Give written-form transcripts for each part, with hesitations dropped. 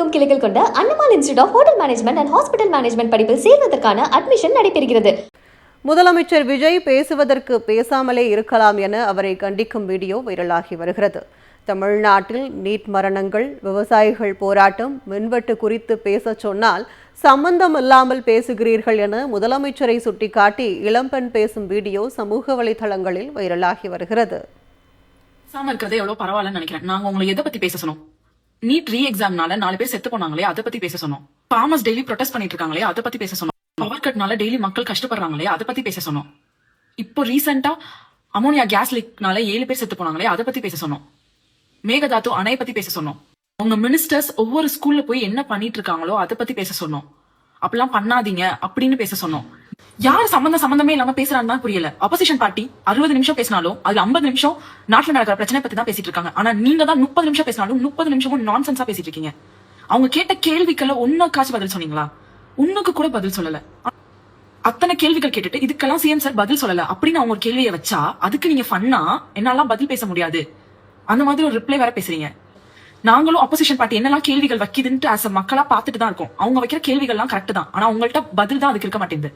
தமிழகமெங்கும் கிளைகள் கொண்ட Annamal institute of hotel management and hospital management படிப்பில் சேர்வதற்கான அட்மிஷன் நடைபெறுகிறது. முதலமைச்சர் விஜய் பேசுவதற்கு பேசாமலே இருக்கலாம் என அவரை கண்டிக்கும் வீடியோ வைரலாகி வருகிறது. தமிழ்நாட்டில் நீட் மரணங்கள், விவசாயிகள் போராட்டம், மின்வெட்டு குறித்து பேச சொன்னால் சம்பந்தம் இல்லாமல் பேசுகிறீர்கள் என முதலமைச்சரை சுட்டிக்காட்டி இளம்பெண் பேசும் வீடியோ சமூக வலைதளங்களில் வைரலாகி வருகிறது. எவ்வளவு பரவாயில்லன்னு நினைக்கிறேன். நாங்க உங்களை எதை பத்தி பேச சொன்னோம்? நீட் ரீ எக்ஸாம்னால 4 பேர் செத்து போனாங்களே, அதை பத்தி பேச சொன்னோம். ஃபார்மர்ஸ் டெய்லி ப்ரொடெஸ்ட் பண்ணிட்டு இருக்காங்களே, அதை பத்தி பேச சொன்னோம். பவர் கட்னால டெய்லி மக்கள் கஷ்டப்படுறாங்களே, அதை பத்தி பேச சொன்னோம். இப்போ ரீசெண்டா அமோனியா கேஸ் லீக்னால 7 பேர் செத்து போனாங்களே, அதை பத்தி பேச சொன்னோம். மேகதாது அணை பத்தி பேச சொன்னோம். உங்க மினிஸ்டர்ஸ் ஒவ்வொரு ஸ்கூல்ல போய் என்ன பண்ணிட்டு இருக்காங்களோ அதை பத்தி பேச சொன்னோம். அப்படிலாம் பண்ணாதீங்க அப்படின்னு பேச சொன்னோம். யார் சம்பந்தமே இல்லாம பேசுறான்னு தான் புரியல. ஆப்போசிஷன் பார்ட்டி 60 நிமிஷம் பேசினாலும் அதுல 50 நிமிஷம் நாட்டுல நடக்கிற பிரச்சனை பத்தி தான் பேசிட்டு இருக்காங்க. ஆனா நீங்க தான் 30 நிமிஷம் பேசினாலும் 30 நிமிஷமும் நான்சென்ஸா பேசிட்டு இருக்கீங்க. அவங்க கேட்ட கேள்விக்கெல்லாம் ஒன்னுக்காச்சும் பதில் சொன்னீங்களா? ஒண்ணுக்கு கூட பதில் சொல்லல. அத்தனை கேள்விகள் கேட்டுட்டு இதுக்கெல்லாம் சிஎம் சார் பதில் சொல்லல அப்படின்னு அவங்க ஒரு கேள்வியை வச்சா அதுக்கு நீங்க ஃபன்னா என்னாலாம் பதில் பேச முடியாது அந்த மாதிரி ஒரு ரிப்ளை வேற பேசுறீங்க. நாங்களும் ஆப்போசிஷன் பார்ட்டி என்னெல்லாம் கேள்விகள் வைக்குதுன்ட்டு ஆஸ் மக்களா பார்த்துட்டு தான் இருக்கோம். அவங்க வைக்கிற கேள்விகள்லாம் கரெக்ட் தான், ஆனா உங்கள்ட்ட பதில் தான் அதுக்கு இருக்க மாட்டேங்குது.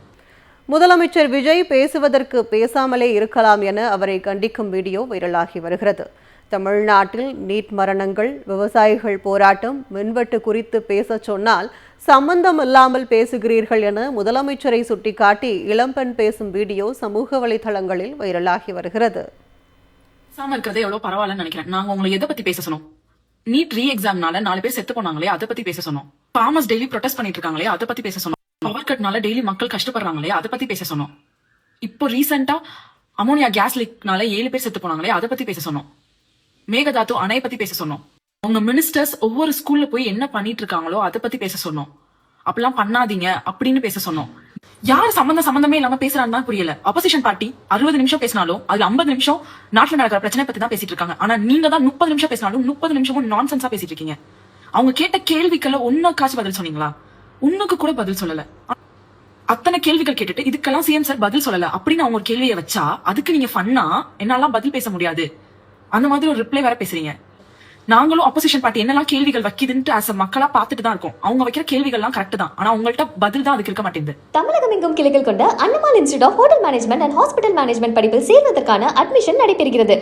முதலமைச்சர் விஜய் பேசுவதற்கு பேசாமலே இருக்கலாம் என அவரை கண்டிக்கும் வீடியோ வைரலாகி வருகிறது. தமிழ்நாட்டில் நீட் மரணங்கள், விவசாயிகள் போராட்டம், மின்வெட்டு குறித்து பேச சொன்னால் சம்பந்தம் இல்லாமல் பேசுகிறீர்கள் என முதலமைச்சரை சுட்டிக்காட்டி இளம்பெண் பேசும் வீடியோ சமூக வலைதளங்களில் வைரலாகி வருகிறது. எவ்வளவு பரவாயில்லன்னு நினைக்கிறேன். நாங்க உங்களை எதை பத்தி பேச சொன்னோம்? நீட் ரீ எக்ஸாம்னால 4 பேர் செத்து போனாங்களே, அதை பத்தி பேச சொன்னோம். ஃபார்மர்ஸ் டெய்லி ப்ரொடெஸ்ட் பண்ணிட்டு இருக்காங்களே, அதை பத்தி பேச சொன்னோம். பவர் கட்னால டெய்லி மக்கள் கஷ்டப்படுறாங்களே, அதை பத்தி பேச சொன்னோம். இப்போ ரீசெண்டா அமோனியா கேஸ் லீக்னால 7 பேர் செத்து போனாங்களே, அதை பத்தி பேச சொன்னோம். மேகதாது அணை பத்தி பேச சொன்னோம். உங்க மினிஸ்டர்ஸ் ஒவ்வொரு ஸ்கூல்ல போய் என்ன பண்ணிட்டு இருக்காங்களோ அதை பத்தி பேச சொன்னோம். அப்படிலாம் பண்ணாதீங்க அப்படின்னு பேச சொன்னோம். யார் சம்பந்தமே இல்லாம பேசுறான்னு தான் புரியல. ஆப்போசிஷன் பார்ட்டி 60 நிமிஷம் பேசினாலும் அதுல 50 நிமிஷம் நாட்டுல நடக்கிற பிரச்சனை பத்தி தான் பேசிட்டு இருக்காங்க. ஆனா நீங்க தான் 30 நிமிஷம் பேசினாலும் 30 நிமிஷமும் நான்சென்ஸா பேசிட்டு இருக்கீங்க. அவங்க கேட்ட கேள்விக்கெல்லாம் ஒன்னுக்காச்சும் பதில் சொன்னீங்களா? ஒண்ணுக்கு கூட பதில் சொல்லல. அத்தனை கேள்விகள் கேட்டுட்டு இதுக்கெல்லாம் சிஎம் சார் பதில் சொல்லல அப்படின்னு அவங்க ஒரு கேள்வியை வச்சா அதுக்கு நீங்க ஃபன்னா என்னாலாம் பதில் பேச முடியாது அந்த மாதிரி ஒரு ரிப்ளை வேற பேசுறீங்க. நாங்களும் ஆப்போசிஷன் பார்ட்டி என்னெல்லாம் கேள்விகள் வைக்குதுன்ட்டு ஆஸ் மக்களா பார்த்துட்டு தான் இருக்கோம். அவங்க வைக்கிற கேள்விகள்லாம் கரெக்ட் தான், ஆனா உங்கள்ட்ட பதில் தான் அதுக்கு இருக்க மாட்டேங்குது. தமிழகமெங்கும் கிளைகள் கொண்ட Annamal institute of hotel management and hospital management படிப்பில் சேர்வதற்கான அட்மிஷன் நடைபெறுகிறது.